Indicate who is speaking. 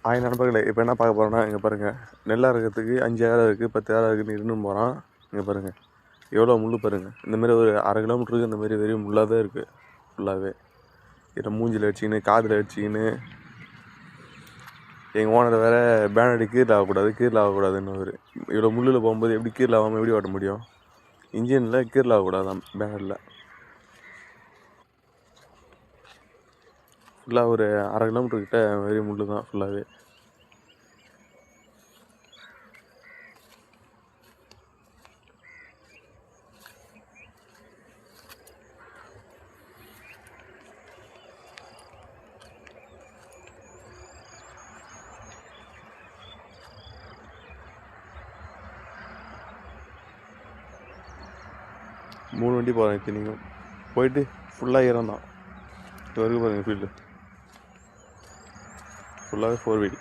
Speaker 1: ஆயிரம் நண்பர்களே, இப்போ என்ன பார்க்க போகிறோன்னா, இங்கே பாருங்கள், நெல் அறுக்கிறதுக்கு 5000 இருக்குது, 10,000 இருக்குதுன்னு இருந்துன்னு போகிறான். இங்கே பாருங்கள் எவ்வளோ முள் பாருங்கள். இந்தமாரி ஒரு 1/2 கிலோமீட்டருக்கு இந்தமாரி வெறும் முள்ளாகவே இருக்குது ஃபுல்லாகவே. இதை மூஞ்சில் அடிச்சிக்கின்னு காதில் அடிச்சிக்கின்னு எங்கள் ஓனர் வேறு பேனடி கீரில் ஆகக்கூடாதுன்னு இவ்வளோ முள்ளில் போகும்போது எப்படி கீரில் ஆகாமல் எப்படி ஓட்ட முடியும்? இன்ஜினில் கீரில் ஆகக்கூடாதான் பேனரில். ஃபுல்லாக ஒரு 1/2 கிலோமீட்டர் கிட்ட வெறும் முள் தான் ஃபுல்லாகவே. மூணு வண்டி போகிறேன் இத்தனைக்கும் போயிட்டு ஃபுல்லாக ஈரம் தான். இது வரைக்கும் பாருங்கள் ஃபீல்டு ஃபுல்லாகவே 4 வீல்.